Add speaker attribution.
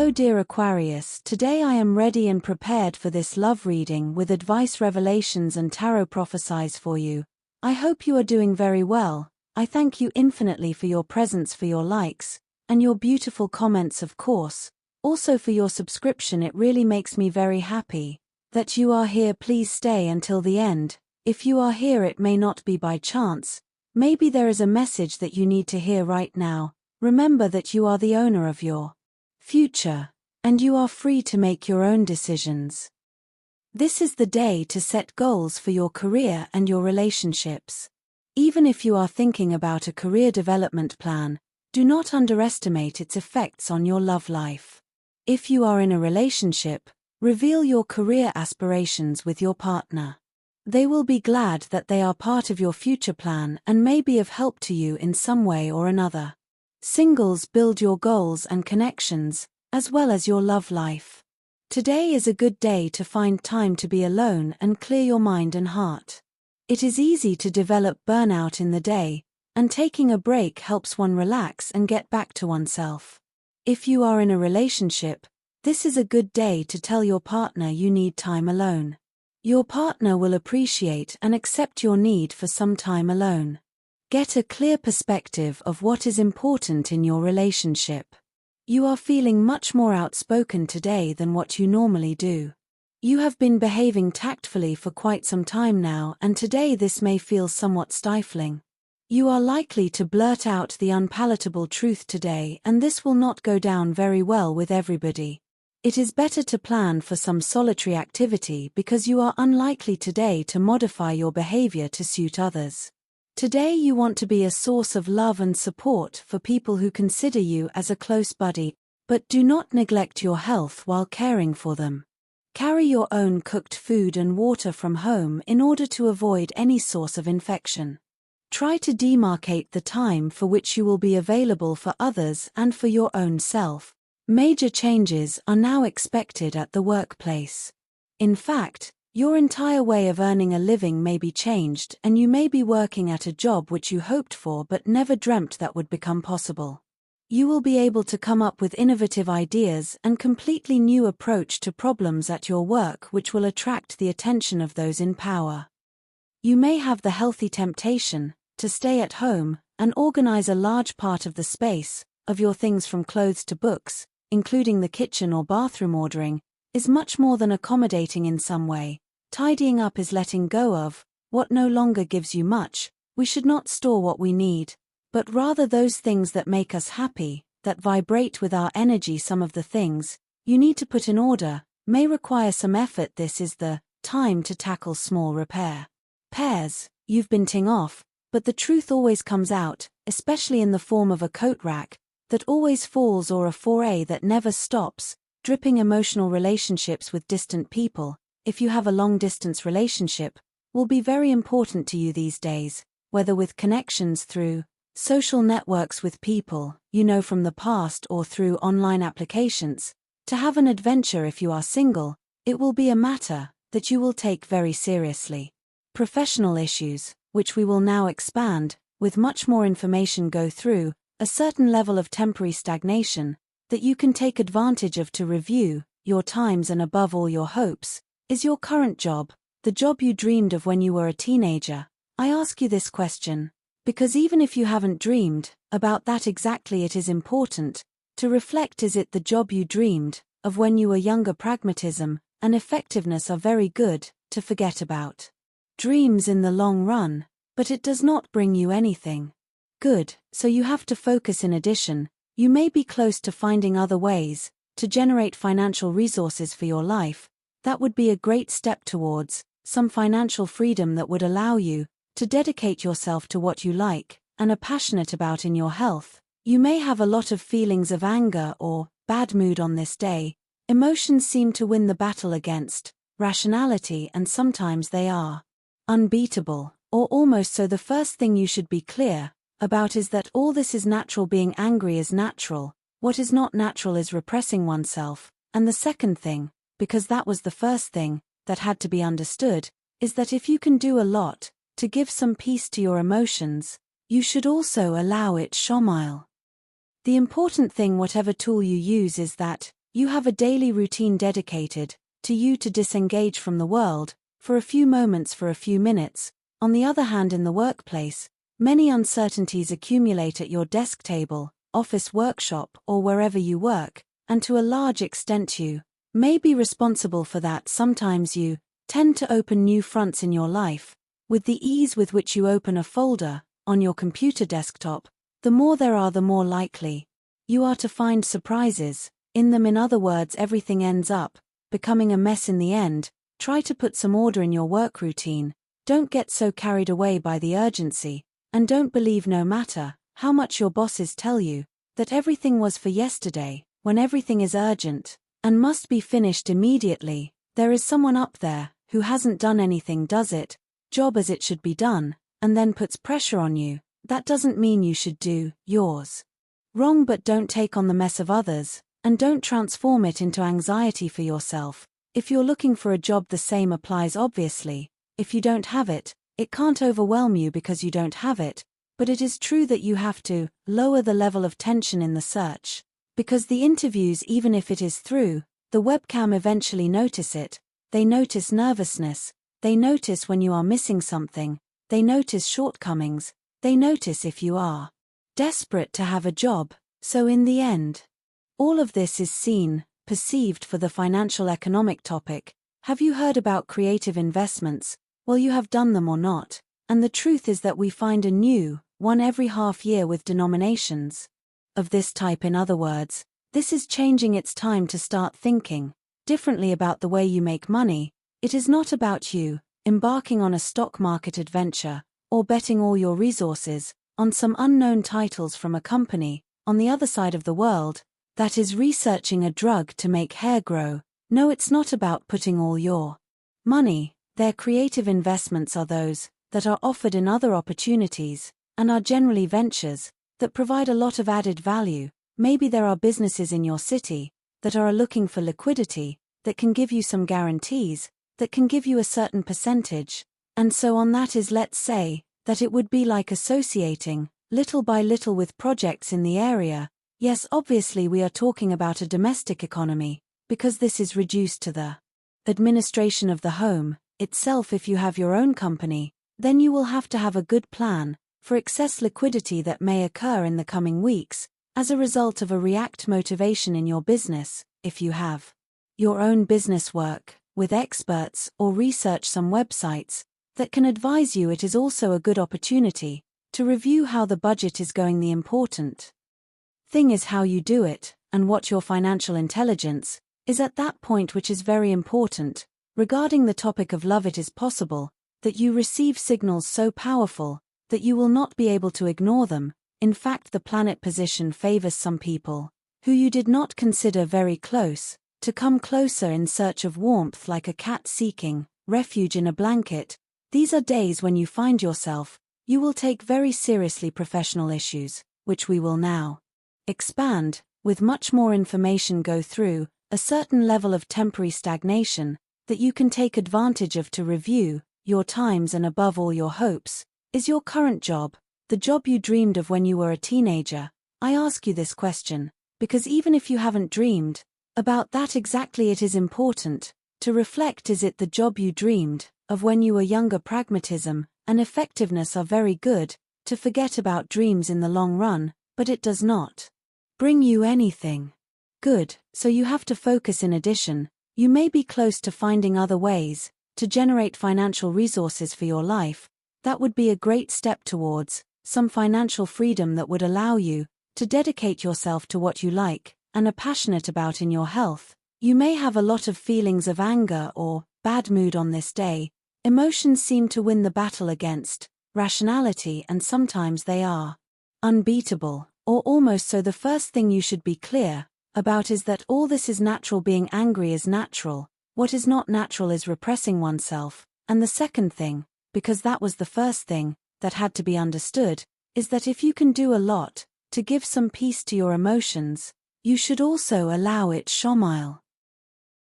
Speaker 1: Hello dear Aquarius, today I am ready and prepared for this love reading with advice, revelations and tarot prophecies for you. I hope you are doing very well. I thank you infinitely for your presence, for your likes, and your beautiful comments of course. Also for your subscription, it really makes me very happy that you are here. Please stay until the end. If you are here, it may not be by chance. Maybe there is a message that you need to hear right now. Remember that you are the owner of your future, and you are free to make your own decisions. This is the day to set goals for your career and your relationships. Even if you are thinking about a career development plan, do not underestimate its effects on your love life. If you are in a relationship, reveal your career aspirations with your partner. They will be glad that they are part of your future plan and may be of help to you in some way or another. Singles, build your goals and connections, as well as your love life. Today is a good day to find time to be alone and clear your mind and heart. It is easy to develop burnout in the day, and taking a break helps one relax and get back to oneself. If you are in a relationship, this is a good day to tell your partner you need time alone. Your partner will appreciate and accept your need for some time alone. Get a clear perspective of what is important in your relationship. You are feeling much more outspoken today than what you normally do. You have been behaving tactfully for quite some time now, and today this may feel somewhat stifling. You are likely to blurt out the unpalatable truth today, and this will not go down very well with everybody. It is better to plan for some solitary activity because you are unlikely today to modify your behavior to suit others. Today you want to be a source of love and support for people who consider you as a close buddy, but do not neglect your health while caring for them. Carry your own cooked food and water from home in order to avoid any source of infection. Try to demarcate the time for which you will be available for others and for your own self. Major changes are now expected at the workplace. In fact, your entire way of earning a living may be changed, and you may be working at a job which you hoped for but never dreamt that would become possible. You will be able to come up with innovative ideas and completely new approach to problems at your work which will attract the attention of those in power. You may have the healthy temptation to stay at home and organize a large part of the space, of your things from clothes to books, including the kitchen or bathroom. Ordering is much more than accommodating in some way. Tidying up is letting go of what no longer gives you much. We should not store what we need, but rather those things that make us happy, that vibrate with our energy. Some of the things you need to put in order may require some effort. This is the time to tackle small repair. Pairs, you've been ting off, but the truth always comes out, especially in the form of a coat rack that always falls or a foray that never stops. Dripping emotional relationships with distant people, if you have a long-distance relationship, will be very important to you these days, whether with connections through social networks with people you know from the past or through online applications. To have an adventure. If you are single, it will be a matter that you will take very seriously. Professional issues, which we will now expand, with much more information, go through a certain level of temporary stagnation that you can take advantage of to review your times, and above all your hopes. Is your current job the job you dreamed of when you were a teenager? I ask you this question because even if you haven't dreamed about that exactly, it is important to reflect. Is it the job you dreamed of when you were younger? Pragmatism and effectiveness are very good to forget about dreams in the long run, but it does not bring you anything good, so you have to focus. In addition, you may be close to finding other ways to generate financial resources for your life. That would be a great step towards some financial freedom that would allow you to dedicate yourself to what you like and are passionate about. In your health, you may have a lot of feelings of anger or bad mood on this day. Emotions seem to win the battle against rationality, and sometimes they are unbeatable, or almost so. The first thing you should be clear about is that all this is natural. Being angry is natural. What is not natural is repressing oneself. And the second thing, because that was the first thing that had to be understood, is that if you can do a lot to give some peace to your emotions, you should also allow it shomile. The important thing, whatever tool you use, is that You have a daily routine dedicated to you to disengage from the world, for a few moments, for a few minutes. On the other hand, in the workplace, many uncertainties accumulate at your desk table, office, workshop, or wherever you work, and to a large extent you may be responsible for that. Sometimes you tend to open new fronts in your life. With the ease with which you open a folder on your computer desktop, the more there are, the more likely you are to find surprises in them. In other words, everything ends up becoming a mess in the end. Try to put some order in your work routine. Don't get so carried away by the urgency, and don't believe, no matter how much your bosses tell you, that everything was for yesterday. When everything is urgent and must be finished immediately, there is someone up there who hasn't done anything, does it job as it should be done, and then puts pressure on you. That doesn't mean you should do yours wrong, but don't take on the mess of others, and don't transform it into anxiety for yourself. If you're looking for a job, the same applies obviously. If you don't have it, it can't overwhelm you because you don't have it, but it is true that you have to lower the level of tension in the search, because the interviews, even if it is through the webcam, eventually notice it. They notice nervousness, they notice when you are missing something, they notice shortcomings, they notice if you are desperate to have a job. So in the end, all of this is seen, perceived. For the financial economic topic, have you heard about creative investments? Well, you have done them or not, and the truth is that we find a new one every half year with denominations of this type. In other words, this is changing. It's time to start thinking differently about the way you make money. It is not about you embarking on a stock market adventure or betting all your resources on some unknown titles from a company on the other side of the world that is researching a drug to make hair grow. No, it's not about putting all your money. Their creative investments are those that are offered in other opportunities, and are generally ventures that provide a lot of added value. Maybe there are businesses in your city that are looking for liquidity, that can give you some guarantees, that can give you a certain percentage, and so on. That is, let's say, that it would be like associating, little by little, with projects in the area. Yes, obviously we are talking about a domestic economy, because this is reduced to the administration of the home itself. If you have your own company, then you will have to have a good plan for excess liquidity that may occur in the coming weeks as a result of a react motivation in your business. If you have your own business, work with experts or research some websites that can advise you. It is also a good opportunity to review how the budget is going. The important thing is how you do it, and what your financial intelligence is at that point, which is very important. Regarding the topic of love, it is possible that you receive signals so powerful that you will not be able to ignore them. In fact, the planet position favors some people who you did not consider very close to come closer in search of warmth, like a cat seeking refuge in a blanket. These are days when you find yourself, you will take very seriously professional issues, which we will now expand, with much more information, go through a certain level of temporary stagnation that you can take advantage of to review your times, and above all your hopes. Is your current job the job you dreamed of when you were a teenager? I ask you this question because even if you haven't dreamed about that exactly, it is important to reflect. Is it the job you dreamed of when you were younger? Pragmatism and effectiveness are very good to forget about dreams in the long run, but it does not bring you anything good, so you have to focus. In addition, you may be close to finding other ways to generate financial resources for your life. That would be a great step towards some financial freedom that would allow you to dedicate yourself to what you like and are passionate about. In your health, you may have a lot of feelings of anger or bad mood on this day. Emotions seem to win the battle against rationality, and sometimes they are unbeatable, or almost so. The first thing you should be clear about is that all this is natural. Being angry is natural. What is not natural is repressing oneself. And the second thing, because that was the first thing that had to be understood, is that if you can do a lot to give some peace to your emotions, you should also allow it. Shomile.